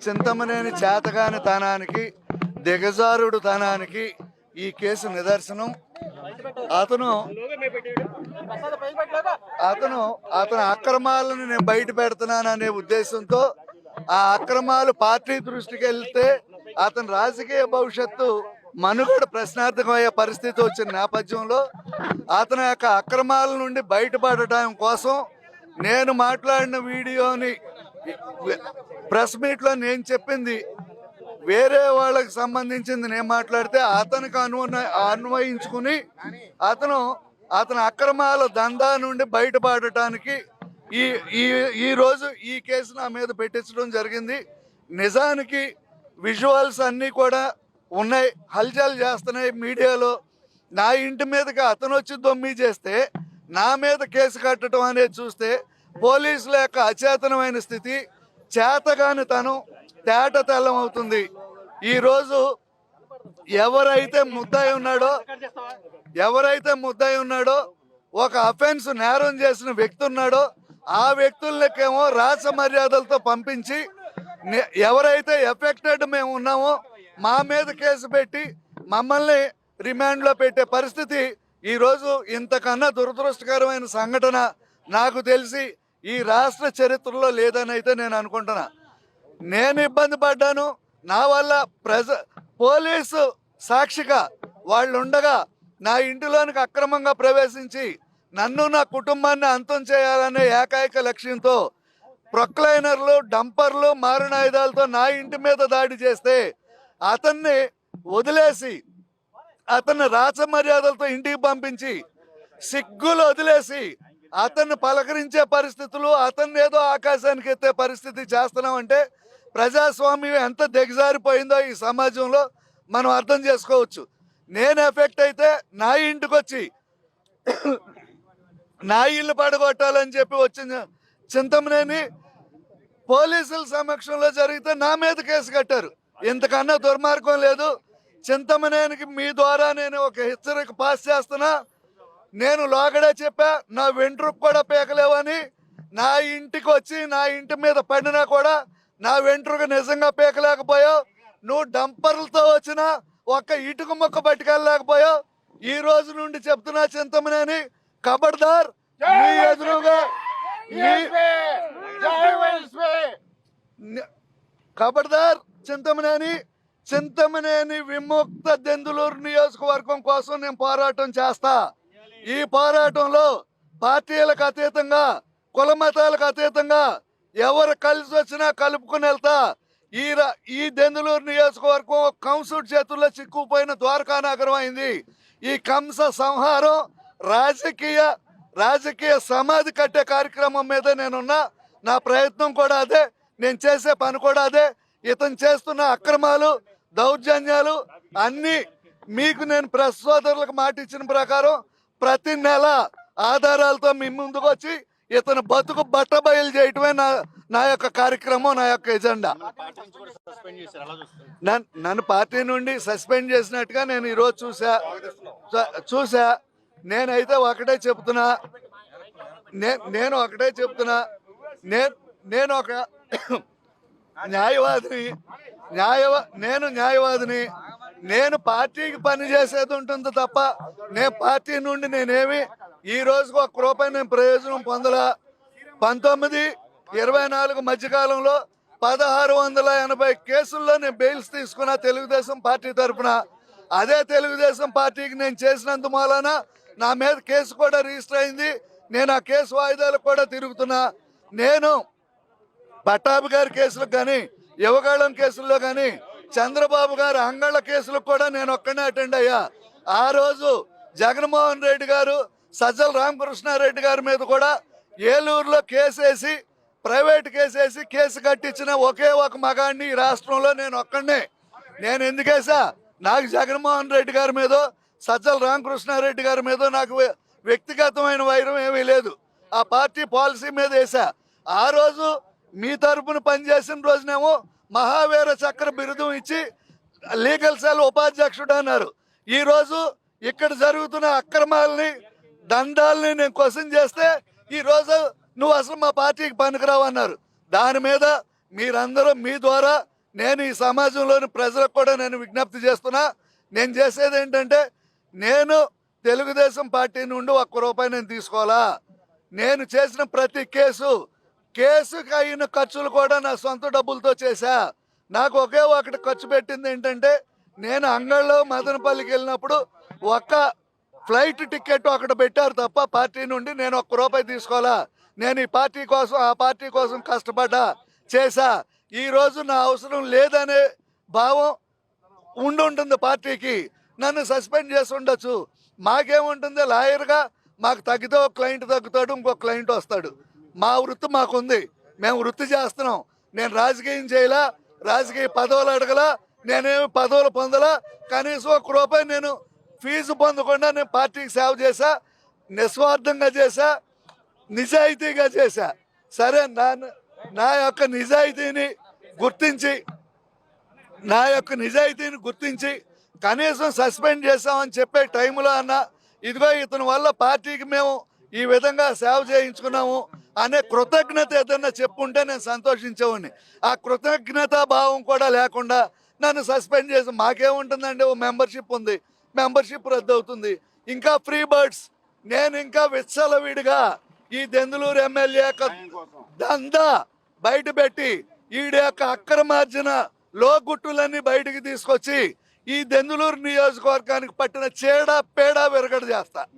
చింతమనేని చేతగాని తనానికి దిగజారుడు తనానికి ఈ కేసు నిదర్శనం. అతను అతను అతని అక్రమాలను నేను బయట పెడుతున్నాననే ఉద్దేశంతో ఆ అక్రమాలు పార్టీ దృష్టికి వెళ్తే అతని రాజకీయ భవిష్యత్తు మనుగడ ప్రశ్నార్థకమయ్యే పరిస్థితి వచ్చిన నేపథ్యంలో అతని యొక్క అక్రమాల నుండి బయటపడటం కోసం నేను మాట్లాడిన వీడియోని ప్రెస్ మీట్లో నేను చెప్పింది వేరే వాళ్ళకి సంబంధించింది నేను మాట్లాడితే అతనికి అన్వయించుకుని అతని అక్రమాల దందా నుండి బయటపడటానికి ఈ రోజు ఈ కేసు నా మీద పెట్టించడం జరిగింది. నిజానికి విజువల్స్ అన్నీ కూడా ఉన్నాయి, హల్చల్ చేస్తున్నాయి మీడియాలో. నా ఇంటి మీదకి అతను వచ్చి దొమ్మి చేస్తే నా మీద కేసు కట్టడం అనేది చూస్తే పోలీసుల యొక్క అచేతనమైన స్థితి, చేతగాని తను తేట తెల్లం అవుతుంది. ఈరోజు ఎవరైతే ముద్దాయి ఉన్నాడో ఒక అఫెన్స్ నేరం చేసిన వ్యక్తి ఉన్నాడో ఆ వ్యక్తులకేమో రాచ మర్యాదలతో పంపించి ఎవరైతే ఎఫెక్టెడ్ మేము ఉన్నామో మా మీద కేసు పెట్టి మమ్మల్ని రిమాండ్లో పెట్టే పరిస్థితి ఈరోజు ఇంతకన్నా దురదృష్టకరమైన సంఘటన నాకు తెలిసి ఈ రాష్ట్ర చరిత్రలో లేదని అయితే నేను అనుకుంటున్నా. నేను ఇబ్బంది పడ్డాను, నా వల్ల పోలీసు సాక్షిగా వాళ్ళు ఉండగా నా ఇంటిలోనికి అక్రమంగా ప్రవేశించి నన్ను నా కుటుంబాన్ని అంతం చేయాలనే ఏకైక లక్ష్యంతో ప్రొక్లైనర్లు, డంపర్లు, మారణాయుధాలతో నా ఇంటి మీద దాడి చేస్తే అతన్ని వదిలేసి అతన్ని రాచ మర్యాదలతో ఇంటికి పంపించి సిగ్గులు వదిలేసి అతన్ని పలకరించే పరిస్థితులు, అతన్ని ఏదో ఆకాశానికి ఎత్తే పరిస్థితి చేస్తున్నామంటే ప్రజాస్వామ్యం ఎంత దిగజారిపోయిందో ఈ సమాజంలో మనం అర్థం చేసుకోవచ్చు. నేను ఎఫెక్ట్ అయితే నా ఇంటికి వచ్చి నా ఇల్లు పడగొట్టాలని చెప్పి వచ్చిన చింతమనేని పోలీసుల సమక్షంలో జరిగితే నా మీద కేసు కట్టారు. ఇంతకన్నా దుర్మార్గం లేదు. చింతమనేనికి మీ ద్వారా నేను ఒక హెచ్చరిక పాస్ చేస్తున్నా. నేను లోగడే చెప్పా, నా వెంట్రుకు కూడా పీకలేవని. నా ఇంటికి వచ్చి నా ఇంటి మీద పడినా కూడా నా వెంట్రుకు నిజంగా పీకలేకపోయావు. నువ్వు డంపర్లతో వచ్చిన ఒక్క ఇటుక మొక్క పట్టుకెళ్ళలేకపోయావు. ఈ రోజు నుండి చెప్తున్నా చింతమనేని, ఖబర్దార్ మీ ఎదురుగా ఖబర్దార్ చింతమనేని విముక్త దెందులూరు నియోజకవర్గం కోసం నేను పోరాటం చేస్తా. ఈ పోరాటంలో పార్టీలకు అతీతంగా, కుల మతాలకు అతీతంగా ఎవరు కలిసి వచ్చినా కలుపుకుని వెళ్తా. ఈ దెందులూరు నియోజకవర్గం కంసుడి చేతుల్లో చిక్కుపోయిన ద్వారకా నగరం అయింది. ఈ కంస సంహారం రాజకీయ సమాధి కట్టే కార్యక్రమం మీద నేనున్నా. నా ప్రయత్నం కూడా అదే, నేను చేసే పని కూడా అదే. ఇతను చేస్తున్న అక్రమాలు, దౌర్జన్యాలు అన్నీ మీకు నేను ప్రెస్ సోదరులకు మాట ఇచ్చిన ప్రకారం ప్రతి నెల ఆధారాలతో మీ ముందుకు వచ్చి ఇతను బతుకు బట్టబయలు చేయటమే నా యొక్క కార్యక్రమం, నా యొక్క ఎజెండా. నన్ను పార్టీ నుండి సస్పెండ్ చేసినట్టుగా నేను ఈరోజు చూసా. నేనైతే ఒకటే చెప్తున్నా, నేను ఒక న్యాయవాదిని. నేను పార్టీకి పని చేసేది ఉంటుంది తప్ప నేను పార్టీ నుండి నేనేమి ఈ రోజుకు ఒక్క రూపాయి నేను ప్రయోజనం పొందలా. 19-24 మధ్యకాలంలో 1680 కేసుల్లో నేను బెయిల్స్ తీసుకున్నా తెలుగుదేశం పార్టీ తరఫున. అదే తెలుగుదేశం పార్టీకి నేను చేసినందు మూలాన నా మీద కేసు కూడా రిజిస్టర్ అయింది. నేను ఆ కేసు వాయిదాలకు కూడా తిరుగుతున్నా. నేను పట్టాభి గారి కేసులకు కానీ, యువగాళం కేసుల్లో కానీ, చంద్రబాబు గారి అంగళ్ళ కేసులకు కూడా నేను ఒక్కనే అటెండ్ అయ్యా. ఆ రోజు జగన్మోహన్ రెడ్డి గారు, సజ్జల రామకృష్ణారెడ్డి గారి మీద కూడా ఏలూరులో కేసేసి, ప్రైవేట్ కేసేసి కేసు కట్టించిన ఒకే ఒక మగాడిని ఈ రాష్ట్రంలో నేను ఒక్కడే. నేను ఎందుకేసా? నాకు జగన్మోహన్ రెడ్డి గారి మీదో, సజ్జల రామకృష్ణారెడ్డి గారి మీదో నాకు వ్యక్తిగతమైన వైరం ఏమీ లేదు. ఆ పార్టీ పాలసీ మీద వేసా. ఆ రోజు మీ తరపున పనిచేసిన రోజునేమో మహావీర చక్ర బిరుదం ఇచ్చి లీగల్ సెల్ ఉపాధ్యక్షుడు అన్నారు. ఈరోజు ఇక్కడ జరుగుతున్న అక్రమాలని, దండాలని నేను క్వశ్చన్ చేస్తే ఈరోజు నువ్వు అసలు మా పార్టీకి పనికిరావు అన్నారు. దాని మీద మీరందరూ మీ ద్వారా నేను ఈ సమాజంలోని ప్రజలకు కూడా నేను విజ్ఞప్తి చేస్తున్నా. నేను చేసేది ఏంటంటే, నేను తెలుగుదేశం పార్టీ నుండి ఒక్క రూపాయి నేను తీసుకోవాలా. నేను చేసిన ప్రతి కేసుకి అయిన ఖర్చులు కూడా నా సొంత డబ్బులతో చేశా. నాకు ఒకే ఒకటి ఖర్చు పెట్టింది ఏంటంటే, నేను అంగళ్ళలో మదనపల్లికి వెళ్ళినప్పుడు ఒక్క ఫ్లైట్ టికెట్ ఒకటి పెట్టారు తప్ప పార్టీ నుండి నేను ఒక్క రూపాయి తీసుకోవాలా. నేను ఈ పార్టీ కోసం ఆ పార్టీ కోసం కష్టపడ్డా, చేశా. ఈరోజు నా అవసరం లేదనే భావం ఉంటుంది పార్టీకి. నన్ను సస్పెండ్ చేసి ఉండొచ్చు. మాకేముంటుంది, లాయర్గా మాకు తగ్గితే ఒక క్లయింట్ తగ్గుతాడు, ఇంకో క్లయింట్ వస్తాడు. మా వృత్తి మాకుంది, మేము వృత్తి చేస్తున్నాం. నేను రాజకీయం చేయలా, రాజకీయ పదవులు అడగలా, నేనేమి పదవులు పొందలా. కనీసం ఒక్క రూపాయి నేను ఫీజు పొందకుండా నేను పార్టీకి సేవ చేశా, నిస్వార్థంగా చేశా, నిజాయితీగా చేశా. సరే, నా యొక్క నిజాయితీని గుర్తించి కనీసం సస్పెండ్ చేశామని చెప్పే టైంలో అన్న, ఇదిగో ఇతని వల్ల పార్టీకి మేము ఈ విధంగా సేవ చేయించుకున్నాము అనే కృతజ్ఞత ఏదన్నా చెప్పుంటే నేను సంతోషించేవాడిని. ఆ కృతజ్ఞతా భావం కూడా లేకుండా నన్ను సస్పెండ్ చేసి మాకేముంటుందండి, ఓ మెంబర్షిప్ ఉంది, మెంబర్షిప్ రద్దు అవుతుంది. ఇంకా ఫ్రీ బర్డ్స్. నేను ఇంకా విచ్చలవిడిగా ఈ దెందులూరు ఎమ్మెల్యే దందా బయట పెట్టి ఈడి యొక్క అక్రమార్జన లోగుట్టులన్నీ బయటికి తీసుకొచ్చి ఈ దెందులూరు నియోజకవర్గానికి పట్టిన చీడ పేడ విరగడ చేస్తా.